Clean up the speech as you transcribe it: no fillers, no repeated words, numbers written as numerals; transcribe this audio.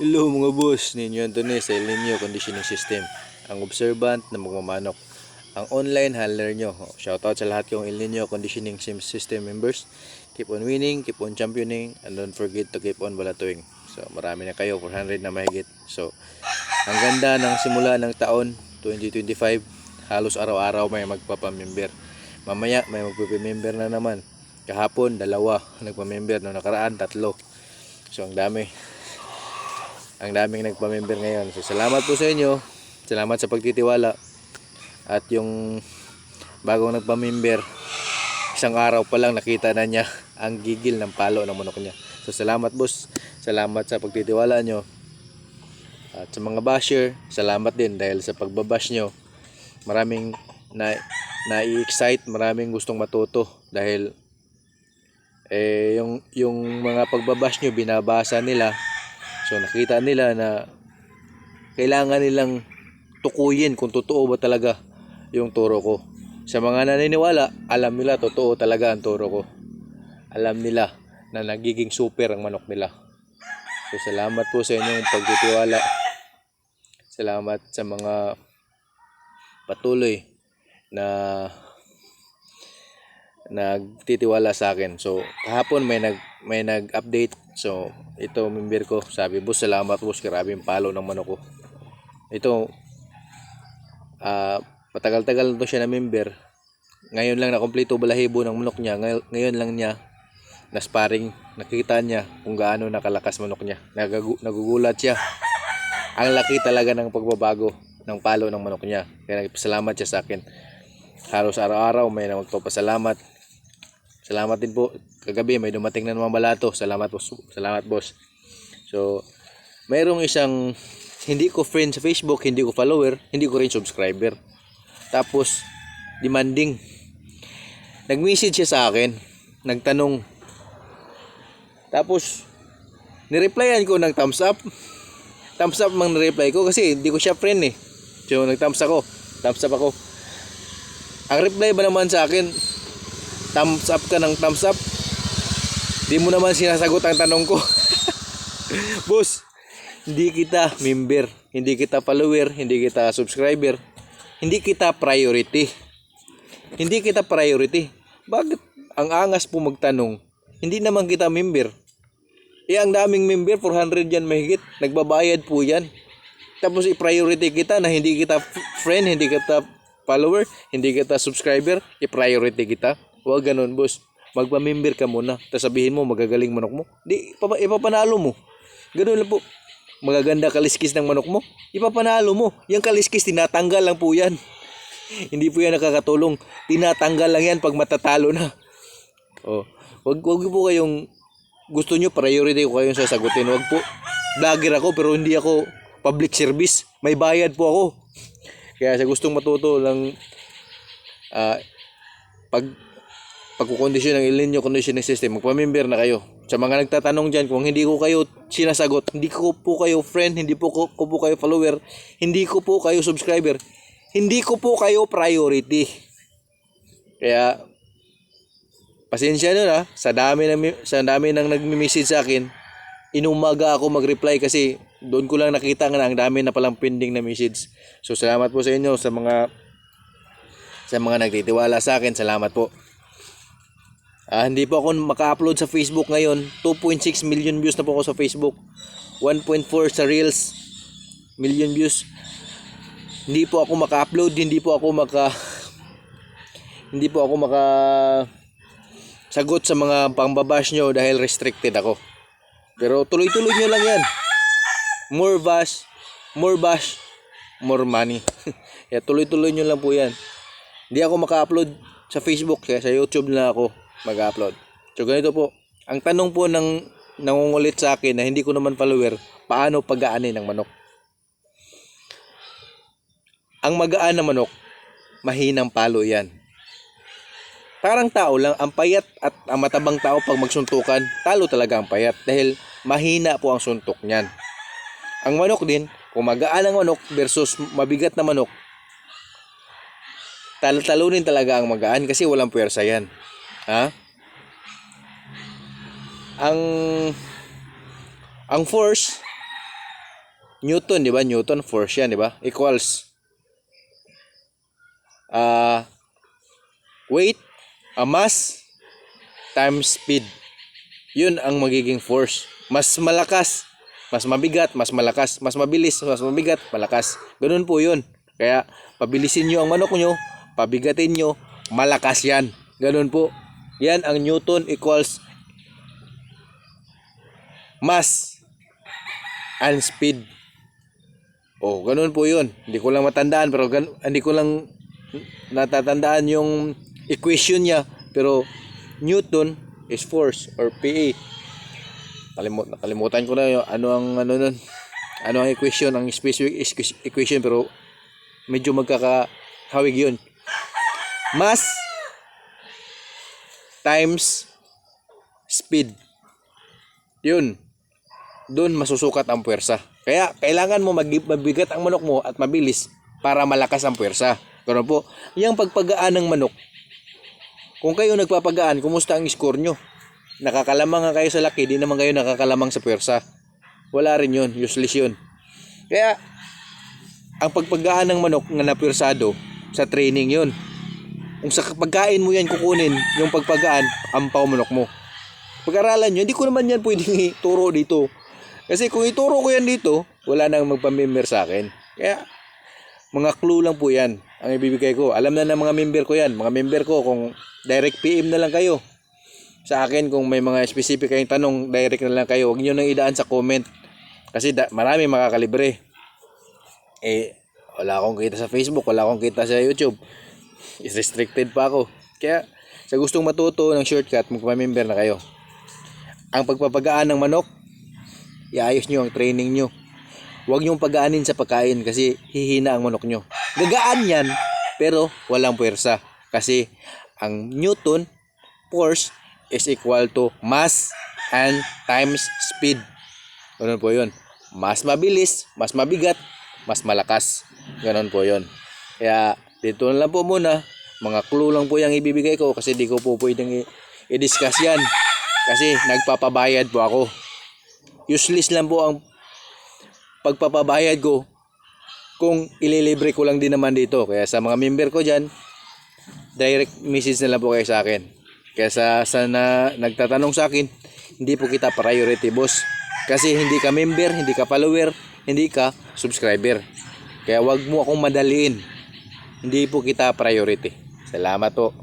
Hello mga boss, ninyo Anthony sa El Nino Conditioning System. Ang observant na magmamanok. Ang online handler nyo. Shoutout sa lahat yung El Nino Conditioning System members. Keep on winning, keep on championing, and don't forget to keep on balatuing. So marami na kayo, 400 na mahigit. So ang ganda ng simula ng taon 2025. Halos araw-araw may magpapamember. Mamaya may magpapamember na naman. Kahapon, 2 nagpamember. Noong nakaraan, 3. So ang daming nagpa-member ngayon. So salamat po sa inyo. Salamat sa pagtitiwala. At yung bagong nagpa-member, isang araw pa lang nakita na niya ang gigil ng palo ng manok niya. So salamat boss. Salamat sa pagtitiwala nyo. At sa mga basher, salamat din dahil sa pagbabash nyo. Maraming na-excite, maraming gustong matuto dahil yung mga pagbabash nyo binabasa nila. So nakita nila na kailangan nilang tukuyin kung totoo ba talaga yung turo ko. Sa mga naniniwala, alam nila totoo talaga ang turo ko. Alam nila na nagiging super ang manok nila. So salamat po sa inyong pagtitiwala. Salamat sa mga patuloy na nagtitiwala sa akin. So kahapon may nag-update. So ito member ko, sabi boss, salamat boss, grabe yung palo ng manok ko. Ito patagal-tagal na to siya na member. Ngayon lang na kompleto balahibo ng manok niya. Ngayon lang niya na sparring, nakita niya kung gaano nakalakas manok niya. Nagugulat siya. Ang laki talaga ng pagbabago ng palo ng manok niya. Kaya nagpasalamat siya sa akin. Halos araw-araw may magpapasalamat. Salamat din po. Kagabi may dumating na naman balato. Salamat po. Salamat boss. So, mayroong isang hindi ko friend sa Facebook, hindi ko follower, hindi ko rin subscriber. Tapos demanding. Nag-message siya sa akin, nagtanong. Tapos ni-replyan ko ng thumbs up. Thumbs up mang ni-reply ko kasi hindi ko siya friend eh. So nag-thumbs ako. Thumbs up ako. Ang reply ba naman sa akin, thumbs up ka ng thumbs up? Di mo naman sinasagot ang tanong ko. Boss, hindi kita member, hindi kita follower, hindi kita subscriber, hindi kita priority. Hindi kita priority. Bakit ang angas po magtanong? Hindi naman kita member. Ang daming member, 400 yan mahigit. Nagbabayad po yan. Tapos i-priority kita na hindi kita friend, hindi kita follower, hindi kita subscriber, i-priority kita. Huwag ganun, boss. Magpa-member ka muna. Tapos sabihin mo, magagaling manok mo. Di, ipapanalo mo. Ganun lang po. Magaganda kaliskis ng manok mo. Ipapanalo mo. Yung kaliskis, tinatanggal lang po yan. Hindi po yan nakakatulong. Tinatanggal lang yan pag matatalo na. Oh, wag po kayong gusto nyo, priority ko kayong sasagutin. Wag po. Vlogger ako pero hindi ako public service. May bayad po ako. Kaya sa gustong matuto lang pagkukondisyon ng El Nino Conditioning System, magpa-member na kayo. Sa mga nagtatanong dyan, kung hindi ko kayo sinasagot, hindi ko po kayo friend, hindi po ko po kayo follower, hindi ko po kayo subscriber, hindi ko po kayo priority. Kaya pasensya nyo na sa dami nang nagme-message sa akin. Inumaga ako mag-reply kasi doon ko lang nakita nga ang dami na palang pending na message. So salamat po sa inyo sa mga nagtitiwala sa akin. Salamat po. Hindi po ako maka-upload sa Facebook ngayon. 2.6 million views na po ako sa Facebook. 1.4 sa Reels million views. Hindi po ako maka-upload, hindi po ako maka sagot sa mga pangbabash nyo dahil restricted ako. Pero tuloy-tuloy nyo lang yan. More bash, more money. Kaya tuloy-tuloy nyo lang po yan. Hindi ako maka-upload sa Facebook, kaya sa YouTube na ako mag-upload. So ganito po. Ang tanong po ng nangungulit sa akin na hindi ko naman follower, paano pagaanin ng manok? Ang magaan na manok, mahinang palo yan. Parang tao lang, ang payat at ang matabang tao pag magsuntukan, talo talaga ang payat dahil mahina po ang suntok niyan. Ang manok din, kung magaan ang manok versus mabigat na manok, talunin talaga ang magaan kasi walang puwersa yan. Ang force Newton, di ba? Newton, force yan, di ba? Equals weight, mass, times speed. Yun ang magiging force. Mas malakas, mas mabigat, mas malakas, mas mabilis, mas mabigat, malakas. Ganun po yun. Kaya pabilisin nyo ang manok nyo, pabigatin nyo, malakas yan. Ganun po. Yan ang Newton equals mass and speed. Oh, ganun po yun. Hindi ko lang matandaan, pero hindi ko lang natatandaan yung equation niya. Pero Newton is force or PA. Nakalimutan ko na yung ano ang equation, ang specific equation, pero medyo magkakahawig yun. Mass times speed. Yun. Doon masusukat ang puwersa. Kaya kailangan mo mabigat ang manok mo at mabilis para malakas ang puwersa. Ganun po. Yung pagpagaan ng manok, kung kayo nagpapagaan, kumusta ang score nyo? Nakakalamang nga kayo sa laki, di naman kayo nakakalamang sa puwersa. Wala rin yun, useless yun. Kaya, ang pagpagaan ng manok nga napuwersado, sa training yun. Kung sa pagkain mo yan kukunin, yung pagpagaan, ampaw manok mo. Pag-aralan nyo, hindi ko naman yan pwedeng ituro dito. Kasi kung ituro ko yan dito, wala nang magpamember sa akin. Kaya, mga clue lang po yan ang ibibigay ko. Alam na ng mga member ko yan. Mga member ko, kung direct PM na lang kayo sa akin, kung may mga specific kayong tanong, direct na lang kayo. Huwag nyo nang idaan sa comment. Kasi marami makakalibre. Wala akong kita sa Facebook, wala akong kita sa YouTube. Is restricted pa ako. Kaya, sa gustong matuto ng shortcut, magpamember na kayo. Ang pagpapagaan ng manok, iayos nyo ang training nyo. Huwag nyong pagaanin sa pagkain kasi hihina ang manok nyo. Gagaan yan, pero walang puwersa. Kasi ang Newton force is equal to mass and times speed. Ganun po yun. Mas mabilis, mas mabigat, mas malakas. Ganun po yun. Kaya dito na lang po muna. Mga clue lang po yung ibibigay ko kasi di ko po pwedeng i-discuss yan. Kasi nagpapabayad po ako. Useless lang po ang pagpapabayad ko kung ililibre ko lang din naman dito. Kaya sa mga member ko dyan, direct message na lang po kayo sa akin. Kaya sa nagtatanong sa akin, hindi po kita priority, boss. Kasi hindi ka member, hindi ka follower, hindi ka subscriber. Kaya wag mo akong madaliin. Hindi po kita priority. Salamat po.